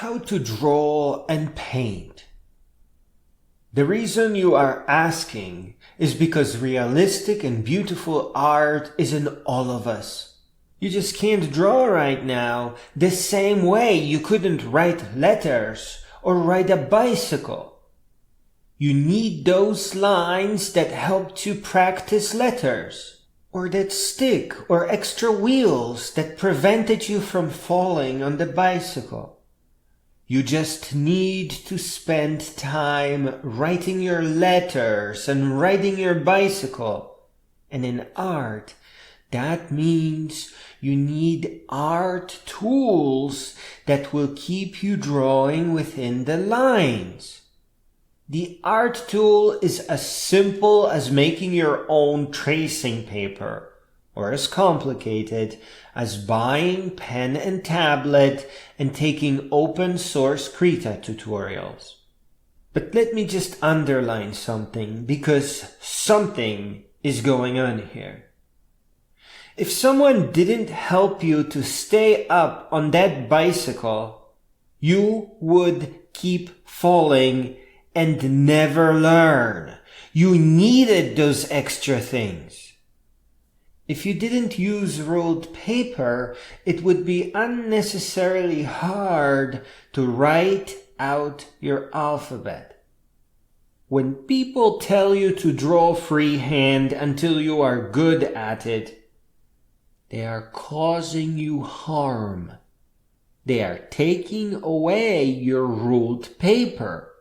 How to draw and paint. The reason you are asking is because realistic and beautiful art is in all of us. You just can't draw right now the same way you couldn't write letters or ride a bicycle. You need those lines that helped you practice letters, or that stick or extra wheels that prevented you from falling on the bicycle. You just need to spend time writing your letters and riding your bicycle. And in art, that means you need art tools that will keep you drawing within the lines. The art tool is as simple as making your own tracing paper, or as complicated as buying pen and tablet and taking Open Source Krita tutorials. But let me just underline something, because something is going on here. If someone didn't help you to stay up on that bicycle, you would keep falling and never learn. You needed those extra things. If you didn't use ruled paper, it would be unnecessarily hard to write out your alphabet. When people tell you to draw freehand until you are good at it, they are causing you harm. They are taking away your ruled paper.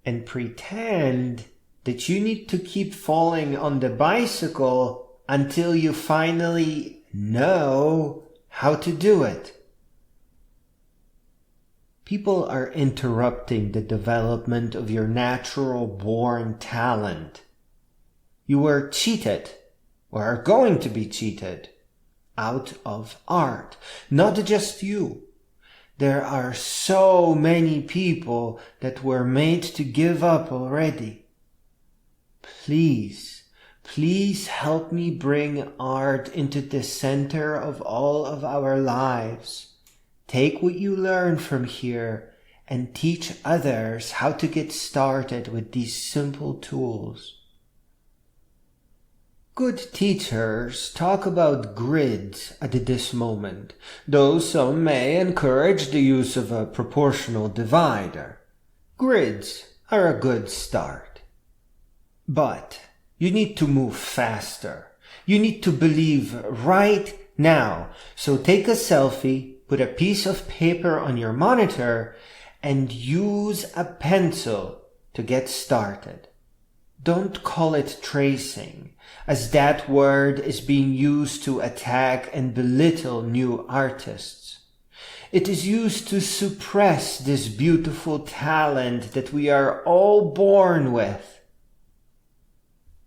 And pretend that you need to keep falling on the bicycle until you finally know how to do it. People are interrupting the development of your natural born talent. You were cheated, or are going to be cheated, out of art. Not just you. There are so many people that were made to give up already. Please help me bring art into the center of all of our lives. Take what you learn from here and teach others how to get started with these simple tools. Good teachers talk about grids at this moment, though some may encourage the use of a proportional divider. Grids are a good start. But you need to move faster. You need to believe right now. So take a selfie, put a piece of paper on your monitor, and use a pencil to get started. Don't call it tracing, as that word is being used to attack and belittle new artists. It is used to suppress this beautiful talent that we are all born with.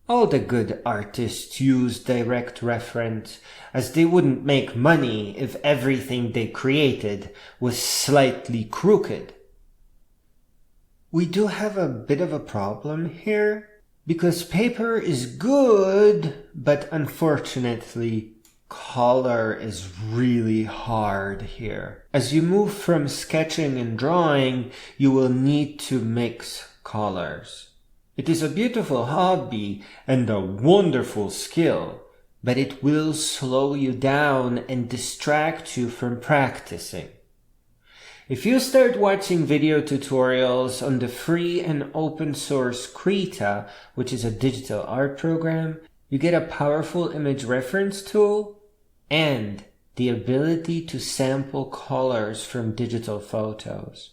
All the good artists use direct reference, as they wouldn't make money if everything they created was slightly crooked. We do have a bit of a problem here, because paper is good, but unfortunately, color is really hard here. As you move from sketching and drawing, you will need to mix colors. It is a beautiful hobby and a wonderful skill, but it will slow you down and distract you from practicing. If you start watching video tutorials on the free and open source Krita, which is a digital art program, you get a powerful image reference tool and the ability to sample colors from digital photos.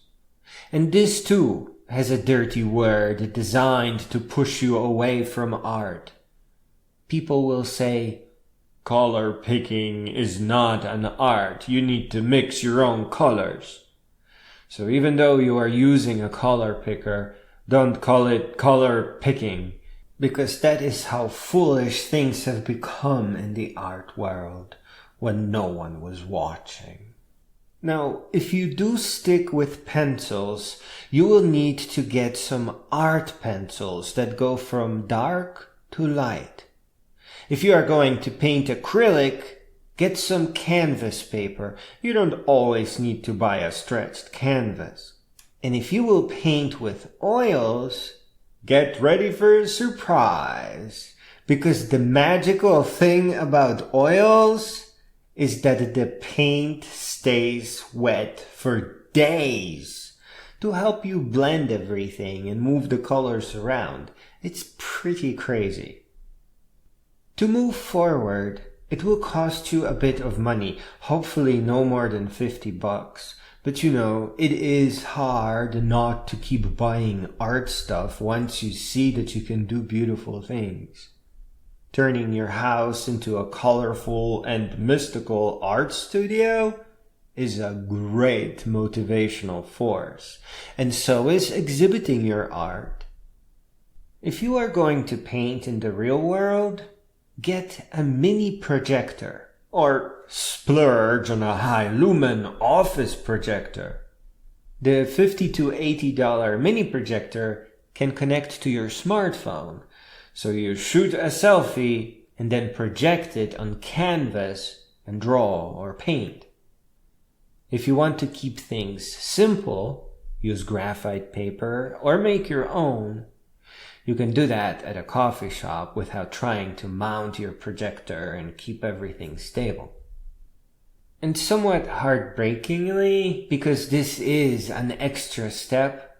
And this too has a dirty word designed to push you away from art. People will say, color picking is not an art. You need to mix your own colors. So even though you are using a color picker, don't call it color picking, because that is how foolish things have become in the art world when no one was watching. Now, if you do stick with pencils, you will need to get some art pencils that go from dark to light. If you are going to paint acrylic, Get some canvas paper. You don't always need to buy a stretched canvas. And if you will paint with oils, get ready for a surprise. Because the magical thing about oils is that the paint stays wet for days to help you blend everything and move the colors around. It's pretty crazy. To move forward, it will cost you a bit of money, hopefully no more than $50. But you know, it is hard not to keep buying art stuff once you see that you can do beautiful things. Turning your house into a colorful and mystical art studio is a great motivational force, and so is exhibiting your art. If you are going to paint in the real world, get a mini projector, or splurge on a high-lumen office projector. The $50 to $80 mini projector can connect to your smartphone, so you shoot a selfie and then project it on canvas and draw or paint. If you want to keep things simple, use graphite paper or make your own. You can do that at a coffee shop without trying to mount your projector and keep everything stable. And somewhat heartbreakingly, because this is an extra step,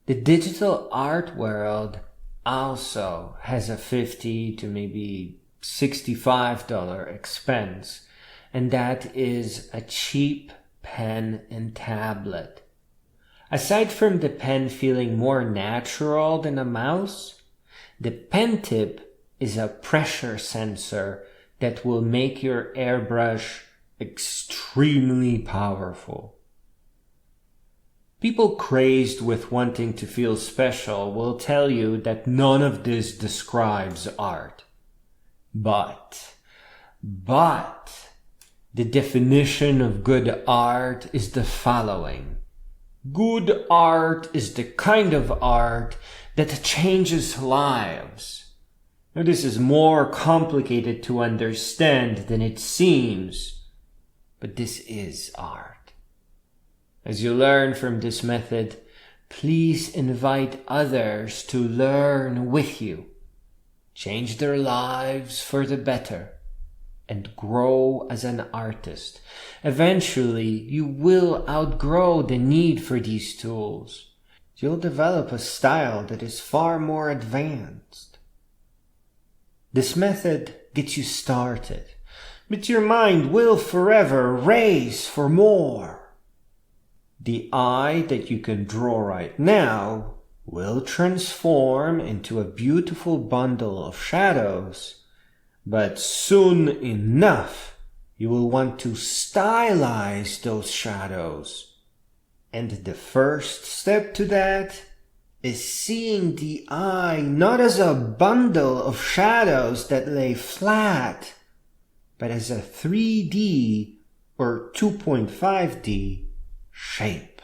the digital art world also has a $50 to maybe $65 expense, and that is a cheap pen and tablet. Aside from the pen feeling more natural than a mouse, the pen tip is a pressure sensor that will make your airbrush extremely powerful. People crazed with wanting to feel special will tell you that none of this describes art. But, the definition of good art is the following. Good art is the kind of art that changes lives. Now, this is more complicated to understand than it seems, but this is art. As you learn from this method, please invite others to learn with you, change their lives for the better, and grow as an artist. Eventually, you will outgrow the need for these tools. You'll develop a style that is far more advanced. This method gets you started, but your mind will forever race for more. The eye that you can draw right now will transform into a beautiful bundle of shadows, but soon enough you will want to stylize those shadows. And the first step to that is seeing the eye not as a bundle of shadows that lay flat, but as a 3D or 2.5D shape.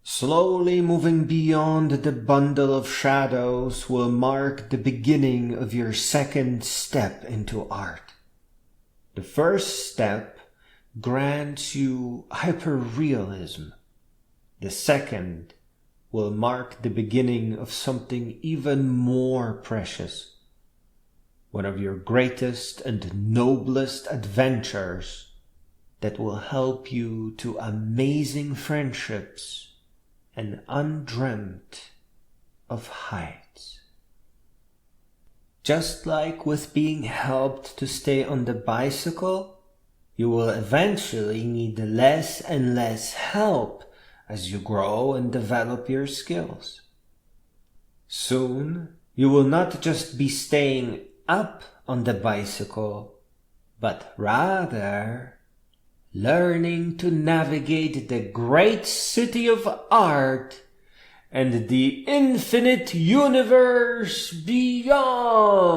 Slowly moving beyond the bundle of shadows will mark the beginning of your second step into art. The first step grants you hyperrealism. The second will mark the beginning of something even more precious. One of your greatest and noblest adventures that will help you to amazing friendships and undreamt of heights. Just like with being helped to stay on the bicycle, you will eventually need less and less help as you grow and develop your skills. Soon, you will not just be staying up on the bicycle, but rather learning to navigate the great city of art and the infinite universe beyond.